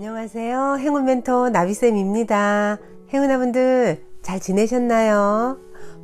안녕하세요. 행운 멘토 나비쌤입니다. 행운아분들 잘 지내셨나요?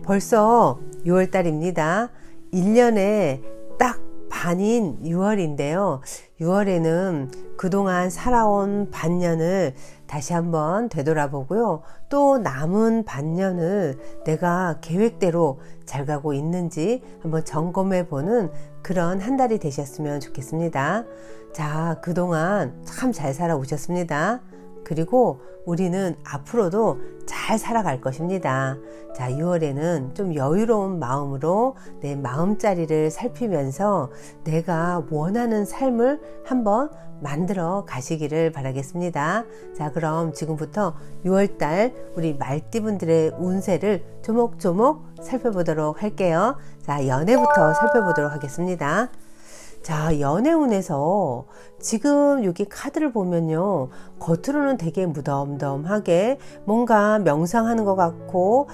벌써 6월달입니다. 1년에 딱 반인 6월인데요. 6월에는 그동안 살아온 반년을 다시 한번 되돌아보고요. 또 남은 반년을 내가 계획대로 잘 가고 있는지 한번 점검해보는 그런 한 달이 되셨으면 좋겠습니다. 자, 그동안 참 잘 살아오셨습니다. 그리고 우리는 앞으로도 잘 살아갈 것입니다. 자, 6월에는 좀 여유로운 마음으로 내 마음자리를 살피면서 내가 원하는 삶을 한번 만들어 가시기를 바라겠습니다. 자, 그럼 지금부터 6월달 우리 말띠분들의 운세를 조목조목 살펴보도록 할게요. 자, 연애부터 살펴보도록 하겠습니다. 자, 연애운에서 지금 여기 카드를 보면요, 겉으로는 되게 무덤덤하게 뭔가 명상하는 것 같고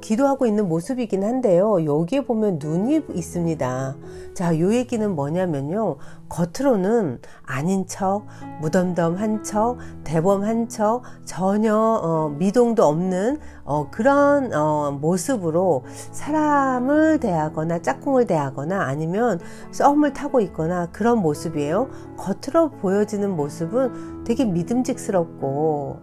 기도하고 있는 모습이긴 한데요, 여기에 보면 눈이 있습니다. 자, 이 얘기는 뭐냐면요, 겉으로는 아닌 척, 무덤덤한 척, 대범한 척, 전혀 미동도 없는 그런 모습으로 사람을 대하거나 짝꿍을 대하거나 아니면 썸을 타고 있거나 그런 모습이에요. 겉으로 보여지는 모습은 되게 믿음직스럽고,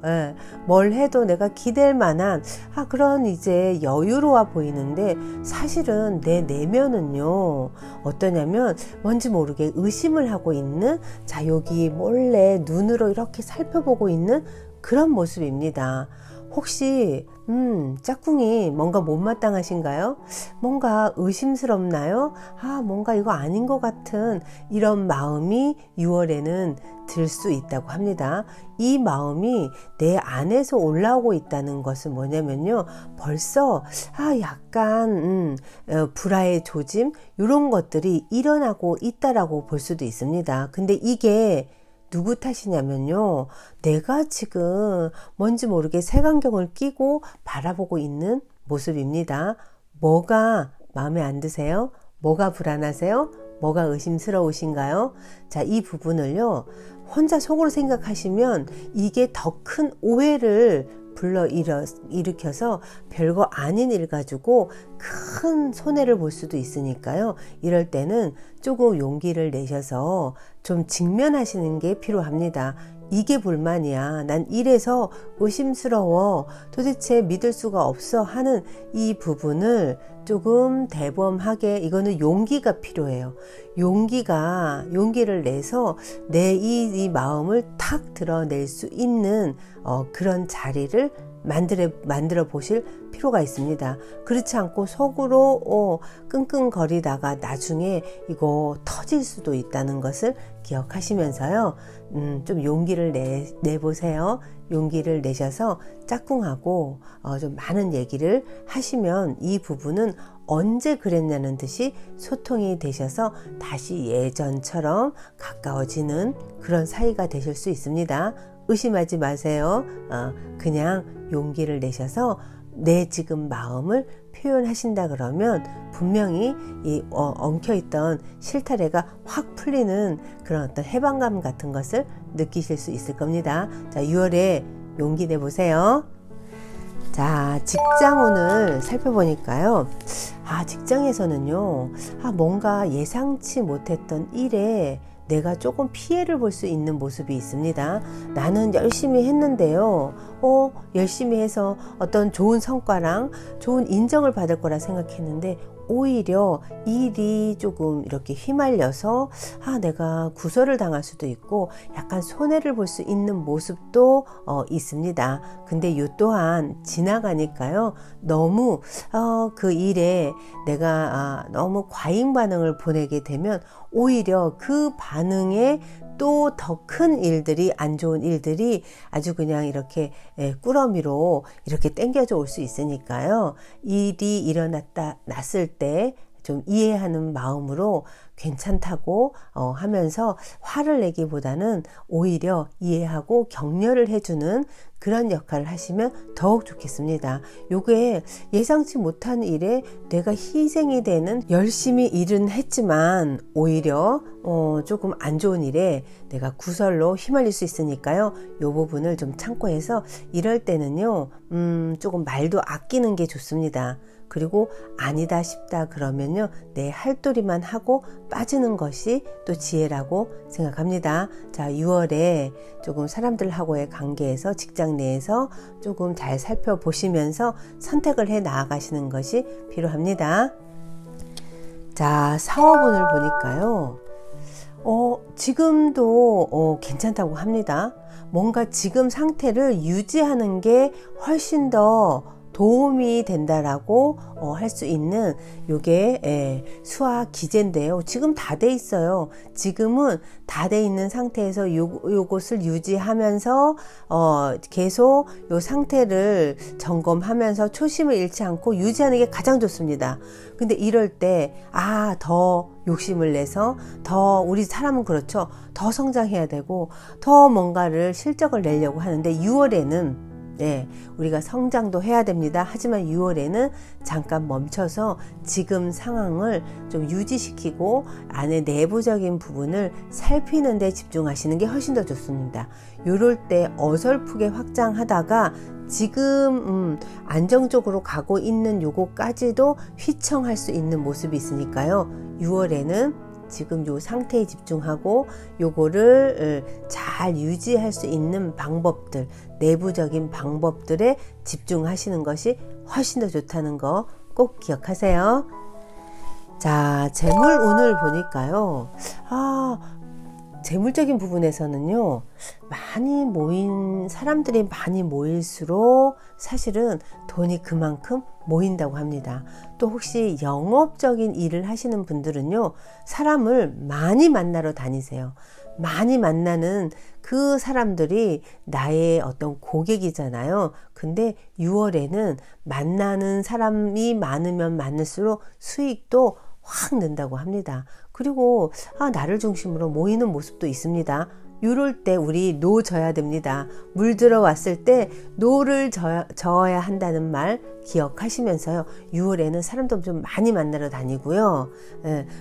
뭘 해도 내가 기댈 만한 그런 이제 여유로워 보이는데, 사실은 내 내면은요 어떠냐면 뭔지 모르게 의심을 하고 있는, 자, 여기 몰래 눈으로 이렇게 살펴보고 있는 그런 모습입니다. 혹시 짝꿍이 뭔가 못마땅하신가요? 뭔가 의심스럽나요? 뭔가 이거 아닌 것 같은 이런 마음이 6월에는 들 수 있다고 합니다. 이 마음이 내 안에서 올라오고 있다는 것은 뭐냐면요, 벌써 약간 불화의 조짐, 이런 것들이 일어나고 있다라고 볼 수도 있습니다. 근데 이게 누구 탓이냐면요, 내가 지금 뭔지 모르게 색안경을 끼고 바라보고 있는 모습입니다. 뭐가 마음에 안 드세요? 뭐가 불안하세요? 뭐가 의심스러우신가요? 자, 이 부분을요, 혼자 속으로 생각하시면 이게 더 큰 오해를 일으켜서 별거 아닌 일 가지고 큰 손해를 볼 수도 있으니까요. 이럴 때는 조금 용기를 내셔서 좀 직면하시는 게 필요합니다. 이게 불만이야, 난 이래서 의심스러워, 도대체 믿을 수가 없어 하는 이 부분을 조금 대범하게, 이거는 용기가 필요해요. 용기를 내서 내 이 마음을 탁 드러낼 수 있는 그런 자리를 만들어 보실 필요가 있습니다. 그렇지 않고 속으로 끙끙거리다가 나중에 이거 터질 수도 있다는 것을 기억하시면서요, 좀 용기를 내보세요. 용기를 내셔서 짝꿍하고 좀 많은 얘기를 하시면 이 부분은 언제 그랬냐는 듯이 소통이 되셔서 다시 예전처럼 가까워지는 그런 사이가 되실 수 있습니다. 의심하지 마세요. 그냥 용기를 내셔서 내 지금 마음을 표현하신다 그러면 분명히 이 엉켜있던 실타래가 확 풀리는 그런 어떤 해방감 같은 것을 느끼실 수 있을 겁니다. 자, 6월에 용기 내보세요. 자, 직장운을 살펴보니까요, 직장에서는요, 뭔가 예상치 못했던 일에 내가 조금 피해를 볼 수 있는 모습이 있습니다. 나는 열심히 했는데요, 열심히 해서 어떤 좋은 성과랑 좋은 인정을 받을 거라 생각했는데 오히려 일이 조금 이렇게 휘말려서 내가 구설을 당할 수도 있고 약간 손해를 볼 수 있는 모습도 있습니다. 근데 이 또한 지나가니까요, 너무 그 일에 내가 너무 과잉 반응을 보내게 되면 오히려 그 반응에 또 더 큰 일들이, 안 좋은 일들이 아주 그냥 이렇게 꾸러미로 이렇게 땡겨져 올 수 있으니까요, 일이 났을 때 좀 이해하는 마음으로 괜찮다고 하면서 화를 내기보다는 오히려 이해하고 격려를 해주는 그런 역할을 하시면 더욱 좋겠습니다. 요게 예상치 못한 일에 내가 희생이 되는, 열심히 일은 했지만 오히려 조금 안 좋은 일에 내가 구설로 휘말릴 수 있으니까요. 요 부분을 좀 참고해서 이럴 때는요, 조금 말도 아끼는 게 좋습니다. 그리고 아니다 싶다 그러면요, 내 할도리만 하고 빠지는 것이 또 지혜라고 생각합니다. 자, 6월에 조금 사람들하고의 관계에서, 직장 내에서 조금 잘 살펴보시면서 선택을 해 나아가시는 것이 필요합니다. 자, 사업운을 보니까요, 지금도 괜찮다고 합니다. 뭔가 지금 상태를 유지하는 게 훨씬 더 도움이 된다라고 할 수 있는 요게 수화 기제인데요. 지금 다 돼 있어요. 지금은 다 돼 있는 상태에서 요것을 유지하면서 계속 요 상태를 점검하면서 초심을 잃지 않고 유지하는 게 가장 좋습니다. 근데 이럴 때 더 욕심을 내서 더, 우리 사람은 그렇죠. 더 성장해야 되고 더 뭔가를 실적을 내려고 하는데 6월에는 우리가 성장도 해야 됩니다. 하지만 6월에는 잠깐 멈춰서 지금 상황을 좀 유지시키고 안에 내부적인 부분을 살피는 데 집중하시는 게 훨씬 더 좋습니다. 이럴 때 어설프게 확장하다가 지금 안정적으로 가고 있는 요거까지도 휘청할 수 있는 모습이 있으니까요. 6월에는 지금 요 상태에 집중하고 요거를 잘 유지할 수 있는 방법들, 내부적인 방법들에 집중하시는 것이 훨씬 더 좋다는 거 꼭 기억하세요. 자, 재물운을 보니까요, 재물적인 부분에서는요, 사람들이 많이 모일수록 사실은 돈이 그만큼 모인다고 합니다. 또 혹시 영업적인 일을 하시는 분들은요, 사람을 많이 만나러 다니세요. 많이 만나는 그 사람들이 나의 어떤 고객이잖아요. 근데 6월에는 만나는 사람이 많으면 많을수록 수익도 확 는다고 합니다. 그리고 나를 중심으로 모이는 모습도 있습니다. 이럴 때 우리 노 져야 됩니다. 물 들어왔을 때 노를 저어야 한다는 말 기억하시면서요. 6월에는 사람도 좀 많이 만나러 다니고요.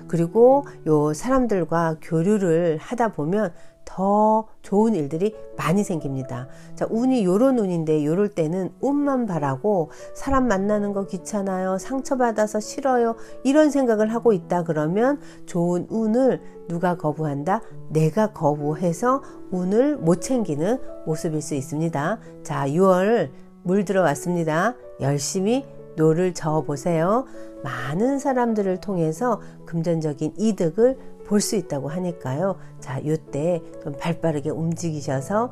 그리고 요 사람들과 교류를 하다 보면 더 좋은 일들이 많이 생깁니다. 자, 운이 요런 운인데 요럴 때는 운만 바라고 사람 만나는 거 귀찮아요, 상처받아서 싫어요, 이런 생각을 하고 있다 그러면 좋은 운을 누가 거부한다? 내가 거부해서 운을 못 챙기는 모습일 수 있습니다. 자, 6월 물 들어왔습니다. 열심히 노를 저어보세요. 많은 사람들을 통해서 금전적인 이득을 볼 수 있다고 하니까요. 자, 이때 좀 발빠르게 움직이셔서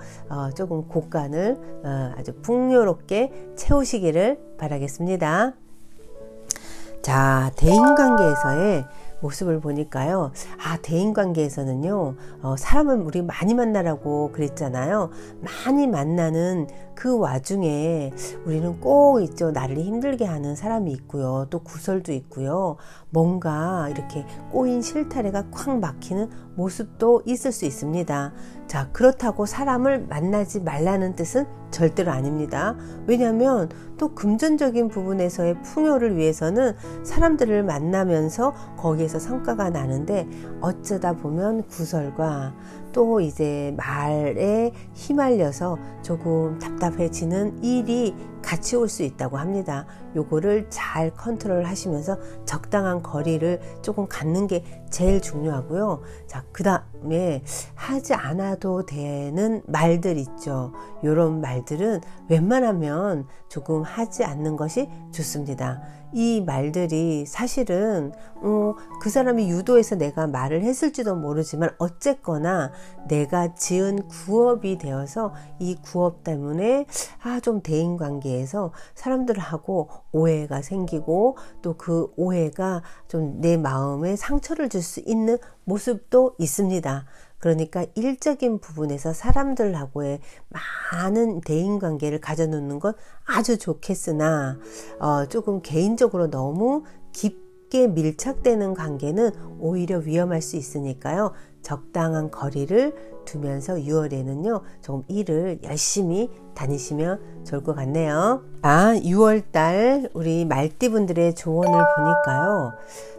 조금 곳간을 아주 풍요롭게 채우시기를 바라겠습니다. 자, 대인관계에서의 모습을 보니까요. 대인관계에서는요, 사람을 우리 많이 만나라고 그랬잖아요. 많이 만나는 그 와중에 우리는 꼭 있죠. 나를 힘들게 하는 사람이 있고요. 또 구설도 있고요. 뭔가 이렇게 꼬인 실타래가 콱 막히는 모습도 있을 수 있습니다. 자, 그렇다고 사람을 만나지 말라는 뜻은 절대로 아닙니다. 왜냐하면 또 금전적인 부분에서의 풍요를 위해서는 사람들을 만나면서 거기에서 성과가 나는데 어쩌다 보면 구설과 또 이제 말에 휘말려서 조금 답답해지는 일이 같이 올 수 있다고 합니다. 요거를 잘 컨트롤 하시면서 적당한 거리를 조금 갖는 게 제일 중요하고요. 자, 그 다음에 하지 않아도 되는 말들 있죠. 요런 말들은 웬만하면 조금 하지 않는 것이 좋습니다. 이 말들이 사실은 그 사람이 유도해서 내가 말을 했을지도 모르지만 어쨌거나 내가 지은 구업이 되어서 이 구업 때문에 좀 대인관계에서 사람들하고 오해가 생기고 또 그 오해가 좀 내 마음에 상처를 줄 수 있는 모습도 있습니다. 그러니까 일적인 부분에서 사람들하고의 많은 대인관계를 가져놓는 건 아주 좋겠으나 조금 개인적으로 너무 깊게 밀착되는 관계는 오히려 위험할 수 있으니까요. 적당한 거리를 두면서 6월에는요 조금 일을 열심히 다니시면 좋을 것 같네요. 6월달 우리 말띠분들의 조언을 보니까요,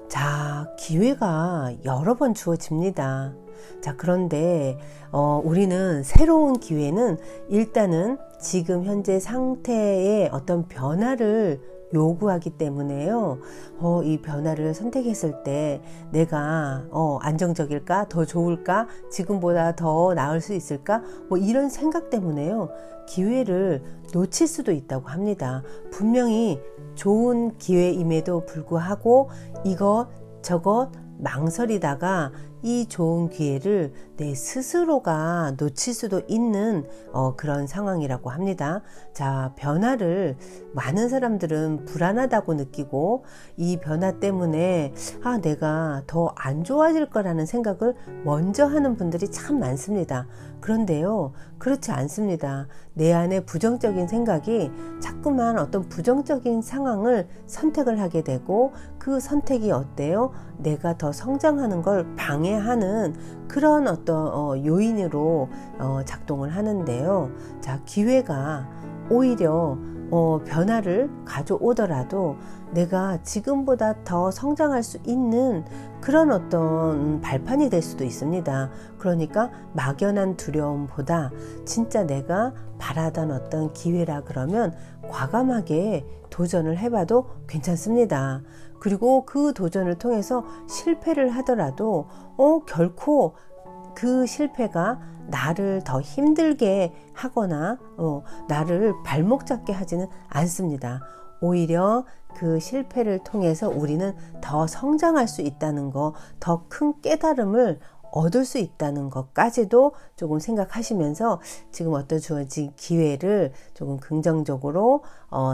자, 기회가 여러 번 주어집니다. 자, 그런데 우리는 새로운 기회는 일단은 지금 현재 상태의 어떤 변화를 요구하기 때문에요. 이 변화를 선택했을 때 내가 안정적일까? 더 좋을까? 지금보다 더 나을 수 있을까? 뭐 이런 생각 때문에요. 기회를 놓칠 수도 있다고 합니다. 분명히 좋은 기회임에도 불구하고 이것 저것 망설이다가 이 좋은 기회를 내 스스로가 놓칠 수도 있는 그런 상황이라고 합니다. 자, 변화를 많은 사람들은 불안하다고 느끼고 이 변화 때문에 내가 더 안 좋아질 거라는 생각을 먼저 하는 분들이 참 많습니다. 그런데요, 그렇지 않습니다. 내 안에 부정적인 생각이 자꾸만 어떤 부정적인 상황을 선택을 하게 되고 그 선택이 어때요? 내가 더 성장하는 걸 방해하는 그런 어떤 요인으로 작동을 하는데요. 자, 기회가 오히려 변화를 가져오더라도 내가 지금보다 더 성장할 수 있는 그런 어떤 발판이 될 수도 있습니다. 그러니까 막연한 두려움보다 진짜 내가 바라던 어떤 기회라 그러면 과감하게 도전을 해봐도 괜찮습니다. 그리고 그 도전을 통해서 실패를 하더라도 결코 그 실패가 나를 더 힘들게 하거나 나를 발목 잡게 하지는 않습니다. 오히려 그 실패를 통해서 우리는 더 성장할 수 있다는 거, 더 큰 깨달음을 얻을 수 있다는 것까지도 조금 생각하시면서 지금 어떤 주어진 기회를 조금 긍정적으로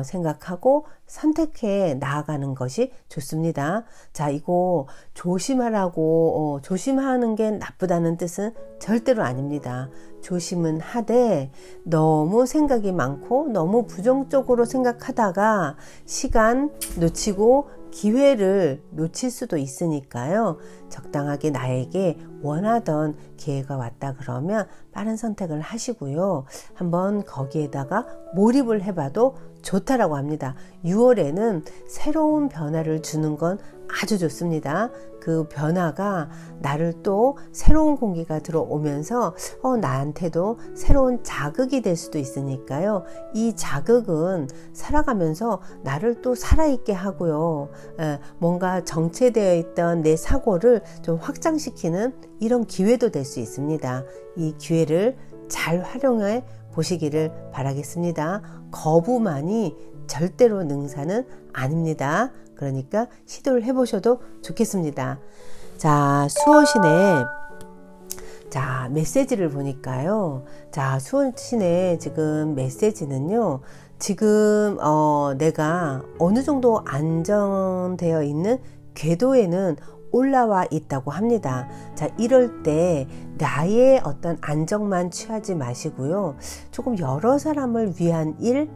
생각하고 선택해 나아가는 것이 좋습니다. 자, 이거 조심하라고 조심하는 게 나쁘다는 뜻은 절대로 아닙니다. 조심은 하되 너무 생각이 많고 너무 부정적으로 생각하다가 시간 놓치고 기회를 놓칠 수도 있으니까요. 적당하게 나에게 원하던 기회가 왔다 그러면 빠른 선택을 하시고요. 한번 거기에다가 몰입을 해봐도 좋다라고 합니다. 6월에는 새로운 변화를 주는 건 아주 좋습니다. 그 변화가 나를 또 새로운 공기가 들어오면서 나한테도 새로운 자극이 될 수도 있으니까요. 이 자극은 살아가면서 나를 또 살아있게 하고요. 뭔가 정체되어 있던 내 사고를 좀 확장시키는 이런 기회도 될 수 있습니다. 이 기회를 잘 활용해 보시기를 바라겠습니다. 거부만이 절대로 능사는 아닙니다. 그러니까 시도를 해보셔도 좋겠습니다. 자, 수호신의 메시지를 보니까요. 자, 수호신의 지금 메시지는요. 지금 내가 어느 정도 안정되어 있는 궤도에는 올라와 있다고 합니다. 자, 이럴 때 나의 어떤 안정만 취하지 마시고요. 조금 여러 사람을 위한 일,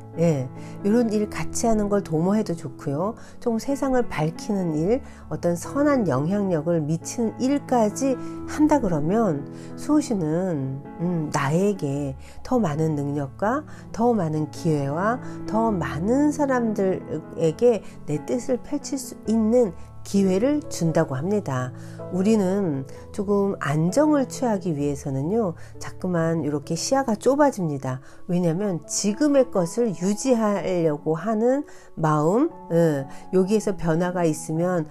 이런 일 같이 하는 걸 도모해도 좋고요. 조금 세상을 밝히는 일, 어떤 선한 영향력을 미치는 일까지 한다 그러면 수호신은 나에게 더 많은 능력과 더 많은 기회와 더 많은 사람들에게 내 뜻을 펼칠 수 있는 기회를 준다고 합니다. 우리는 조금 안정을 취하기 위해서는요, 자꾸만 이렇게 시야가 좁아집니다. 왜냐하면 지금의 것을 유지하려고 하는 마음, 여기에서 변화가 있으면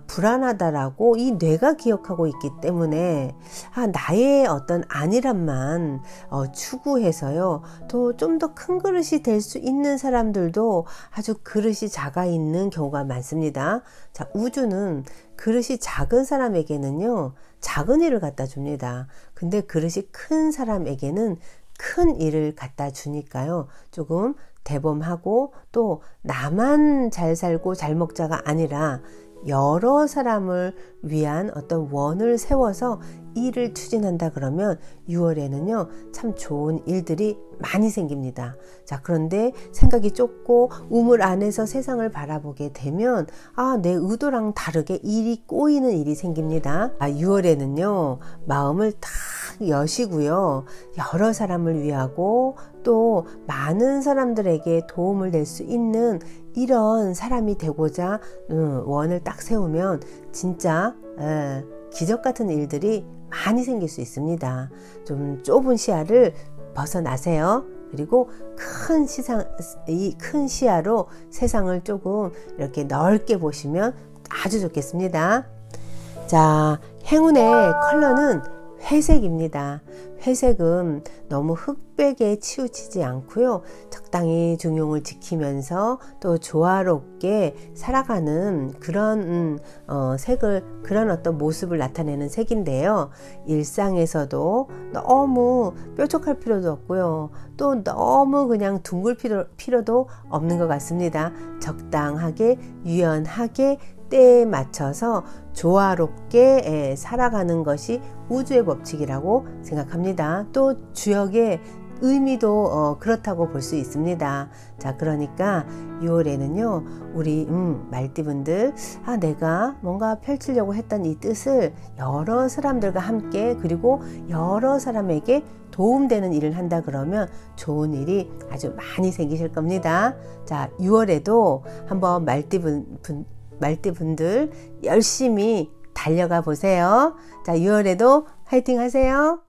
불안하다라고 이 뇌가 기억하고 있기 때문에 나의 어떤 안일함만 추구해서요, 좀 더 큰 그릇이 될 수 있는 사람들도 아주 그릇이 작아 있는 경우가 많습니다. 자, 우주는 그릇이 작은 사람에게는요, 작은 일을 갖다 줍니다. 근데 그릇이 큰 사람에게는 큰 일을 갖다 주니까요, 조금 대범하고 또 나만 잘 살고 잘 먹자가 아니라 여러 사람을 위한 어떤 원을 세워서 일을 추진한다 그러면 6월에는요 참 좋은 일들이 많이 생깁니다. 자, 그런데 생각이 좁고 우물 안에서 세상을 바라보게 되면 내 의도랑 다르게 일이 꼬이는 일이 생깁니다. 6월에는요 마음을 탁 여시고요 여러 사람을 위하고 또 많은 사람들에게 도움을 낼 수 있는 이런 사람이 되고자 원을 딱 세우면 진짜 기적 같은 일들이 많이 생길 수 있습니다. 좀 좁은 시야를 벗어나세요. 그리고 이 큰 시야로 세상을 조금 이렇게 넓게 보시면 아주 좋겠습니다. 자, 행운의 컬러는 회색입니다. 회색은 너무 흑백에 치우치지 않고요. 적당히 중용을 지키면서 또 조화롭게 살아가는 그런 그런 어떤 모습을 나타내는 색인데요. 일상에서도 너무 뾰족할 필요도 없고요. 또 너무 그냥 둥글 필요도 없는 것 같습니다. 적당하게 유연하게 때에 맞춰서 조화롭게 살아가는 것이 우주의 법칙이라고 생각합니다. 또 주역의 의미도 그렇다고 볼 수 있습니다. 자, 그러니까 6월에는요 우리 말띠분들 내가 뭔가 펼치려고 했던 이 뜻을 여러 사람들과 함께 그리고 여러 사람에게 도움되는 일을 한다 그러면 좋은 일이 아주 많이 생기실 겁니다. 자, 6월에도 한번 말띠분들 열심히 달려가 보세요. 자, 6월에도 화이팅 하세요.